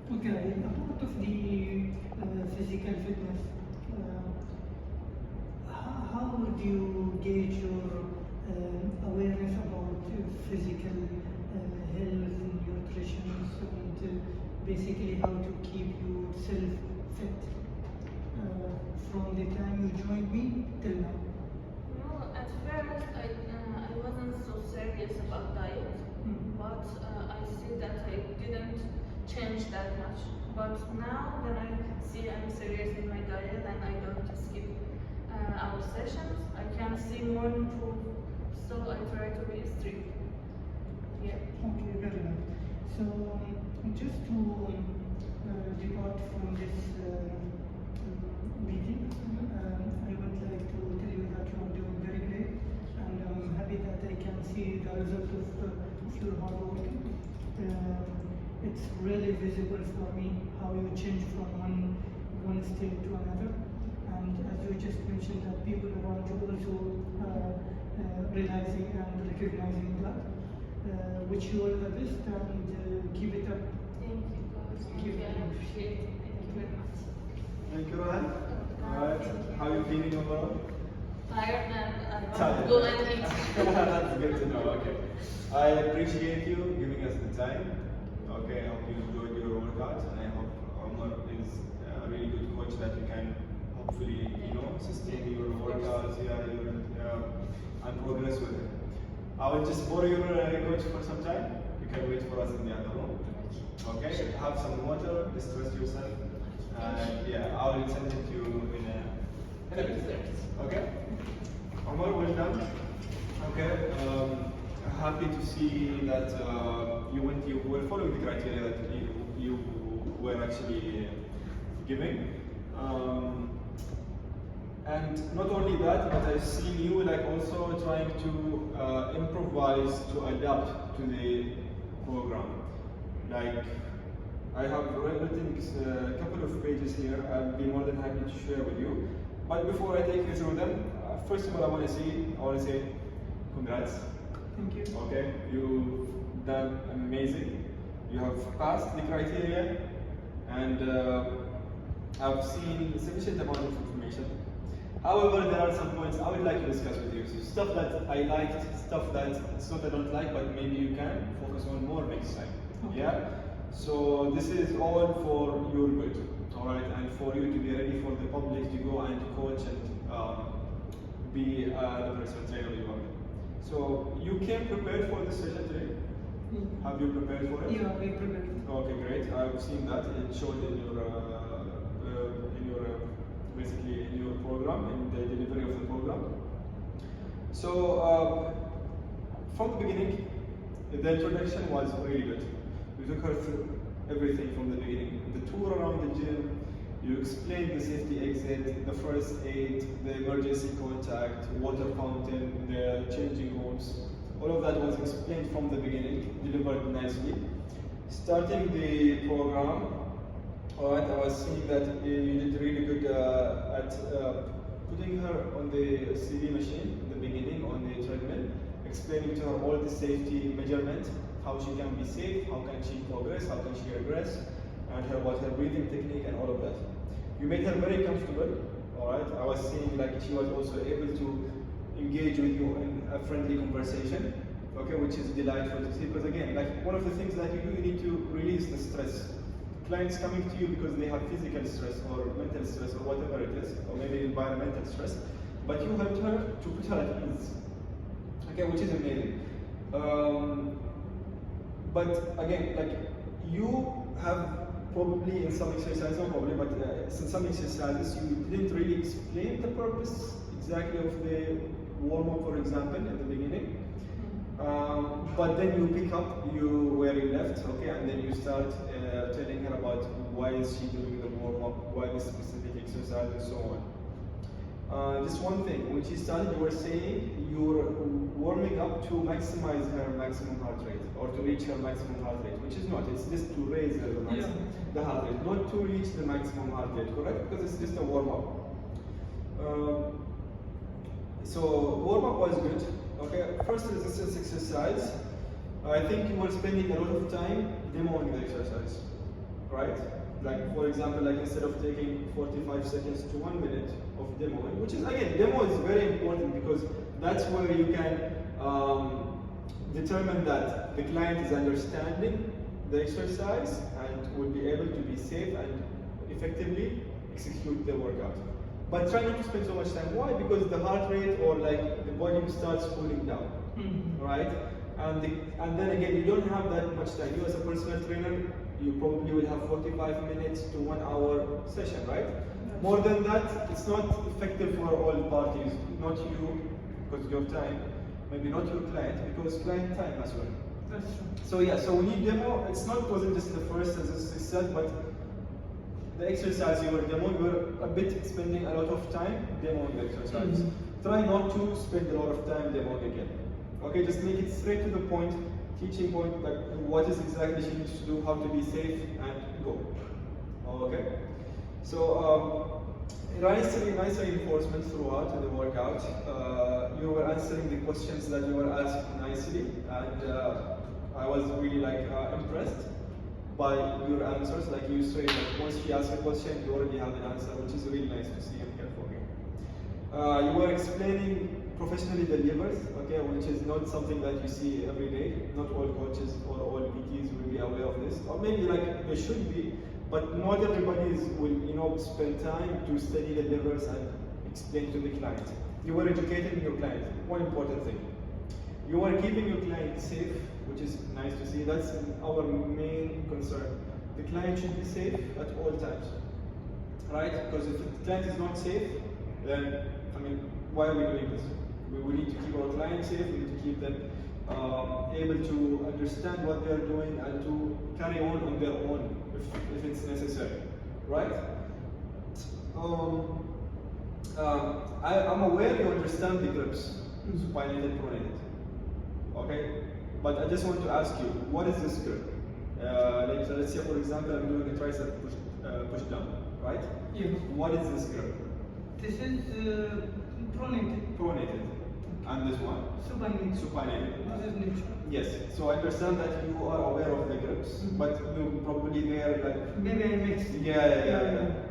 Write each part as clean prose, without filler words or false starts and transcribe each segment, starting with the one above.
Okay, a part of the physical fitness, how would you gauge your awareness about physical health, nutrition, and basically how to keep yourself fit from the time you joined me till now? No, at first I wasn't so serious about diet, but I see that I didn't change that much. But now when I see I'm serious in my diet and I don't skip our sessions, I can see more improve. So I try to be strict. Yeah. Okay, very nice. So, just to depart from this meeting, I would like to tell you that you are doing very great, and I'm happy that I can see the result of your hard work. It's really visible for me how you change from one state to another, and as you just mentioned, that people around you also realizing and recognizing that. Wish you all the best and keep it up. Thank you, guys. Thank you. I appreciate it. Thank you very much. Thank you, Rohan. Alright, how are you feeling overall? Tired and I want Tired. to go and eat. That's good to know, okay. I appreciate you giving us the time. Okay, I hope you enjoyed your workout, and I hope Omar is a really good coach that you can hopefully, sustain your workouts, and progress with it. I will just borrow your coach for some time. You can wait for us in the other room. Okay, have some water, distress yourself, and yeah, I will send it to you in a bit. Okay? Omar, well done. Okay, happy to see that you were following the criteria that you were actually giving. And not only that, but I've seen you also trying to improvise to adapt to the program. I have written a couple of pages here. I'll be more than happy to share with you. But before I take you through them, first of all, I want to say congrats. Thank you. Okay, you've done amazing. You have passed the criteria, and I've seen sufficient amount of information. However, there are some points I would like to discuss with you. So stuff that I liked, stuff that stuff I don't like, but maybe you can focus on more next time. Okay. Yeah. So this is all for your good, all right, and for you to be ready for the public to go and coach and be the personal trainer you are. So you came prepared for this session today. Have you prepared for it? Yeah, we prepared. Okay, great. I've seen that. It showed in your basically in your program, in the delivery of the program. So from the beginning, the introduction was really good. You took her through everything from the beginning. The tour around the gym, you explained the safety exit, the first aid, the emergency contact, water fountain, the changing rooms. All of that was explained from the beginning, delivered nicely. Starting the program, alright, I was seeing that you did really good at putting her on the CV machine in the beginning, on the treadmill, explaining to her all the safety measurements, how she can be safe, how can she progress, how can she regress, and about her breathing technique and all of that. You made her very comfortable, alright? I was seeing she was also able to engage with you in a friendly conversation, okay, which is delightful to see, because again, one of the things that you do, you need to release the stress. Clients coming to you because they have physical stress or mental stress or whatever it is, or maybe environmental stress, but you helped her to put her at ease, okay, which is amazing. But again, you have probably in some exercises, not probably, but in some exercises, you didn't really explain the purpose exactly of the warm-up, for example, at the beginning. But then you pick up where you left, okay, and then you start telling her about why is she doing the warm-up, why this specific exercise, and so on. Just one thing, when she started, you were saying you were warming up to maximize her maximum heart rate, or to reach her maximum heart rate, which is not, it's just to raise the heart rate, not to reach the maximum heart rate, correct? Because it's just a warm-up. So warm-up was good. Okay, first resistance exercise. I think you were spending a lot of time demoing the exercise. right? Like for example, like instead of taking 45 seconds to 1 minute of demoing, which is again, demo is very important because that's where you can determine that the client is understanding the exercise and will be able to be safe and effectively execute the workout. But try not to spend so much time. Why? Because the heart rate or like the volume starts cooling down, right? And then again, you don't have that much time. You as a personal trainer, you probably will have 45 minutes to 1 hour session, right? More than that, it's not effective for all parties. Not you, because your time. Maybe not your client, because client time as well. That's true. So yeah, so we need demo. Wasn't just the first, as I said, but the exercise you were demoing, you were a bit spending a lot of time demoing the exercise. Try not to spend a lot of time demoing again. Okay, just make it straight to the point, teaching point, like what is exactly she needs to do, how to be safe, and go. Okay. So nice reinforcement throughout the workout. You were answering the questions that you were asked nicely, and I was really like impressed by your answers. Like you say, like once she asks a question, you already have an answer, which is really nice to see and hear from you. You were explaining professionally the levers, okay, which is not something that you see every day. Not all coaches or all PTs will be aware of this, or maybe like they should be, but not everybody will spend time to study the levers and explain to the client. You were educating your client. One important thing. You are keeping your client safe, which is nice to see. That's our main concern. The client should be safe at all times, right? Because if the client is not safe, then why are we doing this? We need to keep our clients safe. We need to keep them able to understand what they are doing and to carry on their own if it's necessary, right? I'm aware you understand the grips, supinated and pronated. Okay, but I just want to ask you, what is this grip? Let's say, for example, I'm doing a tricep push down, right? Yeah. What is this grip? This is pronated. Pronated. And this one? Supinated. Supinated. This is neutral. Yes. So I understand that you are aware of the grips, but you probably there like. Maybe I mixed. Yeah.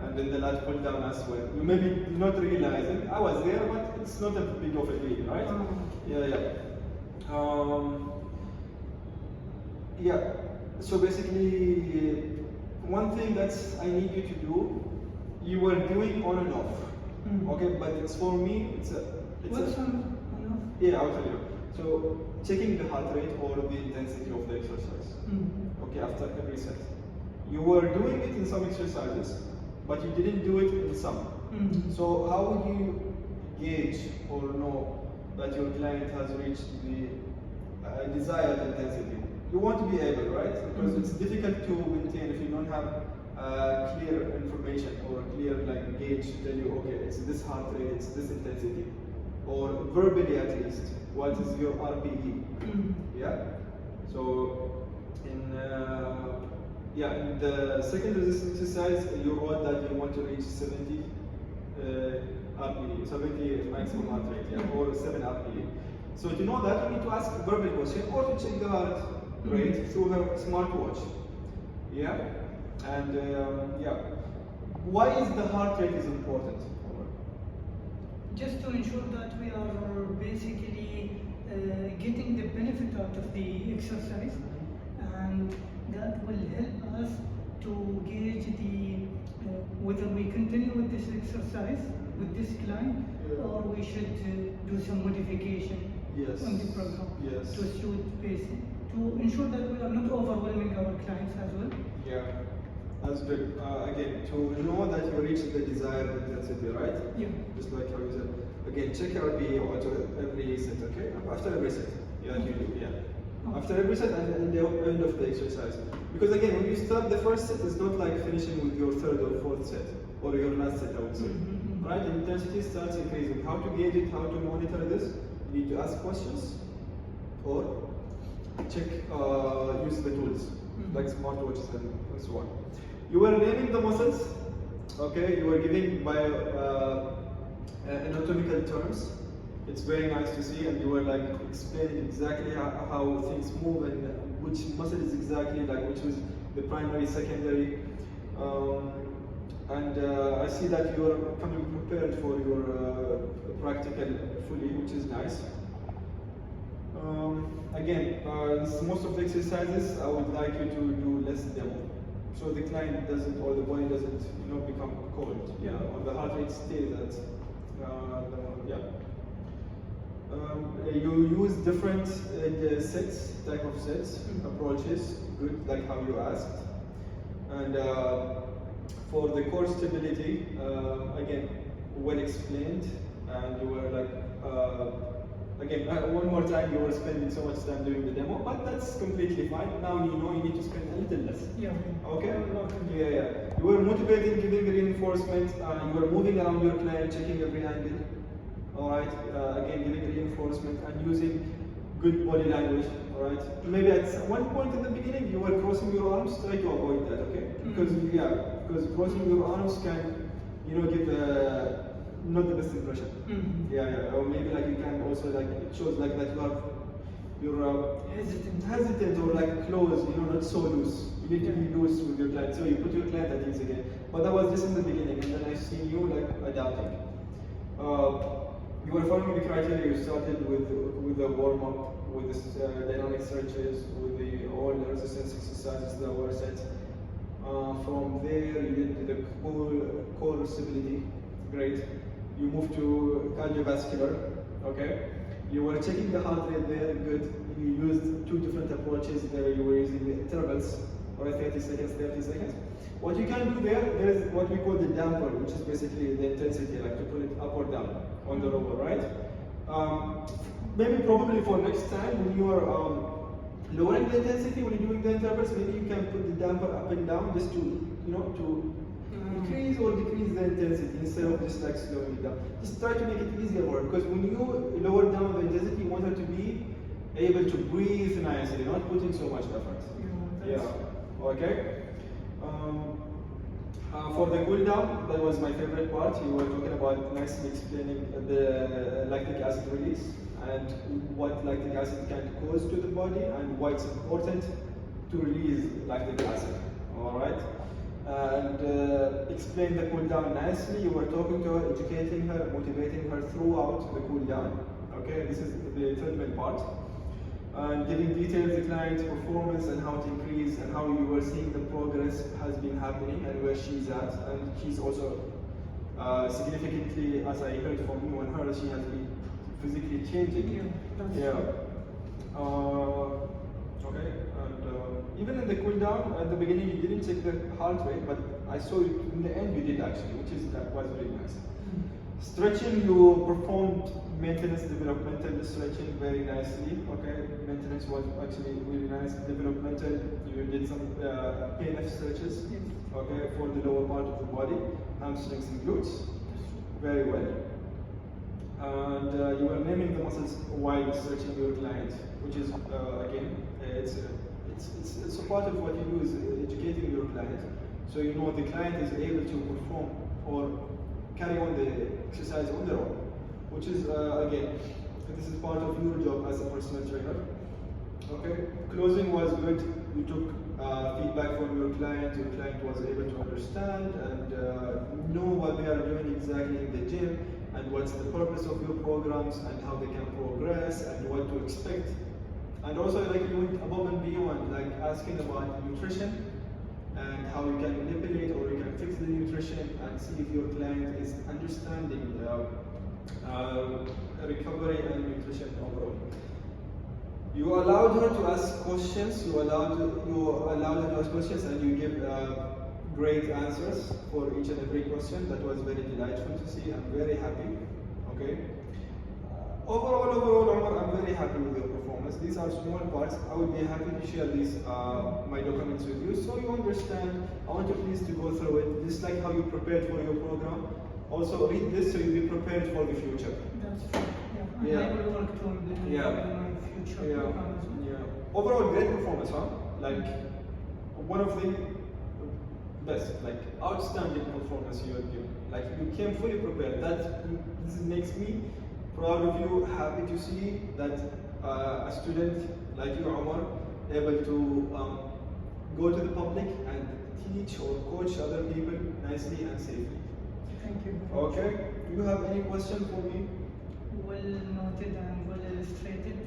And then the lat pull down as well. You maybe not realizing. I was there, but it's not a big of a deal, right? Yeah. So basically, one thing that I need you to do, you were doing on and off. Okay, but it's for me. What's on and off? Yeah, I'll tell you. So checking the heart rate or the intensity of the exercise. Okay, after every set, you were doing it in some exercises, but you didn't do it in some. So how would you gauge or know that your client has reached the desired intensity? You want to be able, right? Because it's difficult to maintain if you don't have clear information or clear gauge to tell you, okay, it's this heart rate, it's this intensity, or verbally at least, what is your RPE? Yeah. So in the second resistance exercise, you wrote that you want to reach 70 RPE, 70 maximum heart rate, or 7 RPE. So to know that, you need to ask a verbal question or to check the heart rate through a smartwatch. Yeah. And why is the heart rate is important? Just to ensure that we are basically getting the benefit out of the exercise, and that will help us to gauge whether we continue with this exercise with this client, or we should do some modification on the program to suit pacing, to ensure that we are not overwhelming our clients as well. Yeah, that's good. Again, to know that you reach the desired intensity, right? Yeah. Just like how you said. Again, check RPE after every set, okay? After every set. Yeah, you do, yeah. After every set and the end of the exercise. Because again, when you start the first set, it's not like finishing with your third or fourth set, or your last set, I would say. Right? The intensity starts increasing. How to gauge it, how to monitor this? You need to ask questions, or check, use the tools, like smartwatches and so on. You were naming the muscles, okay? You were giving by anatomical terms. It's very nice to see, and you were explaining exactly how things move and which muscle is exactly which is the primary, secondary. And I see that you are coming prepared for your practical fully, which is nice. Again, most of the exercises, I would like you to do less demo. So the client doesn't, or the body doesn't, become cold. Yeah, or the heart rate stays at, yeah. You use different sets, type of sets, approaches, good, like how you asked. And for the core stability, again, well explained, and you were like, again, one more time, you were spending so much time doing the demo, but that's completely fine. Now you know you need to spend a little less. Yeah. Okay? Yeah. You were motivating, giving reinforcement, you were moving around your client, checking every angle. Alright? Again, giving reinforcement and using good body language. Alright? Maybe at one point in the beginning, you were crossing your arms, try to avoid that, okay? Because crossing your arms can, give not the best impression. Or maybe like you can also like it shows like that you're hesitant or like close, not so loose. You need to be loose with your client, so you put your client at ease again. But that was just in the beginning, and then I see you like adapting. You were following the criteria. You started with the warm up, with the dynamic stretches, with all the resistance exercises that were set. From there, you did the core stability. Great. You moved to cardiovascular, okay? You were checking the heart rate there, good. You used two different approaches there. You were using the intervals, or 30 seconds, 30 seconds. What you can do there is what we call the damper, which is basically the intensity, like to pull it up or down on the rower, right? Maybe probably for next time when you are lowering the intensity, when you're doing the intervals, maybe you can put the damper up and down just to, to increase or decrease the intensity instead of just like slowing it down. Just try to make it easier for her, because when you lower down the intensity, you want her to be able to breathe nicely, not putting so much effort. Okay. For the cool down, that was my favorite part. You were talking about nicely explaining the lactic acid release and what lactic acid can cause to the body and why it's important to release lactic acid. All right. And explain the cool down nicely. You were talking to her, educating her, motivating her throughout the cool down. Okay, this is the third main part. And giving details the client's performance and how to increase and how you were seeing the progress has been happening and where she's at. And she's also significantly, as I heard from you and her, she has been physically changing. Okay, and even in the cool down at the beginning, you didn't check the heart rate, but I saw it in the end you did actually, which is was really nice. Stretching, you performed maintenance developmental stretching very nicely. Okay, maintenance was actually really nice. Developmental, you did some PNF stretches. Okay, for the lower part of the body, hamstrings and glutes, very well. And you were naming the muscles while stretching your client, which is again, it's a part of what you do is educating your client, so you know the client is able to perform or carry on the exercise on their own, which is again, this is part of your job as a personal trainer. Okay, closing was good. You took feedback from your client was able to understand and know what they are doing exactly in the gym and what's the purpose of your programs and how they can progress and what to expect. And also, like, you went above and beyond, like asking about nutrition and how you can manipulate or you can fix the nutrition and see if your client is understanding recovery and nutrition overall. You allowed her to ask questions. You allowed her to ask questions, and you give great answers for each and every question. That was very delightful to see. I'm very happy. Okay. Overall, Omar, I'm very happy with your performance. These are small parts. I would be happy to share these my documents with you, so you understand. I want you please to go through it, just like how you prepared for your program. Also, read this so you'll be prepared for the future. That's true. Yeah. I will work to my future program as well. Overall, great performance, huh? Like one of the best, like outstanding performance you have given. Like you came fully prepared. This makes me proud of you, happy to see that a student like you, Omar, able to go to the public and teach or coach other people nicely and safely. Thank you. Okay, do you have any question for me? Well noted and well illustrated.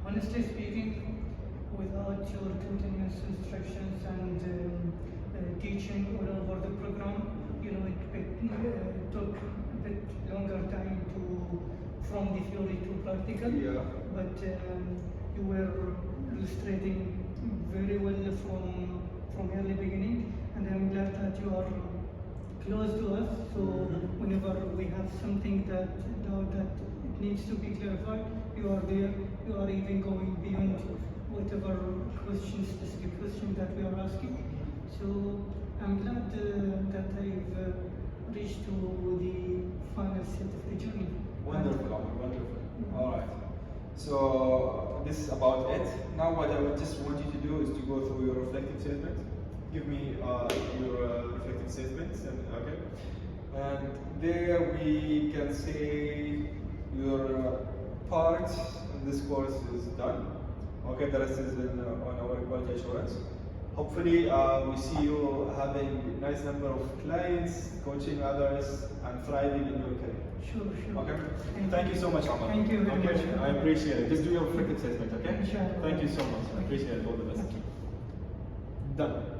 Honestly speaking, without your continuous instructions and teaching all over the program, it took a bit longer time from the theory to practical. Yeah. But you were illustrating very well from early beginning, and I'm glad that you are close to us. So whenever we have something that it needs to be clarified, you are there. You are even going beyond whatever specific question that we are asking. So I'm glad that I've reached to the final set of the journey. Wonderful, Omar, wonderful. All right. So this is about it. Now what I would just want you to do is to go through your reflective statement. Give me your reflective statements, and okay. And there we can say your part in this course is done. Okay, the rest is on our quality assurance. Hopefully, we see you having a nice number of clients, coaching others, and thriving in your career. Sure. Okay. Thank you so much, Omar. Thank you very much. I appreciate it. Just do your reflective statement, okay? Inshallah. Thank you so much. I appreciate it. All the best. Okay. Done.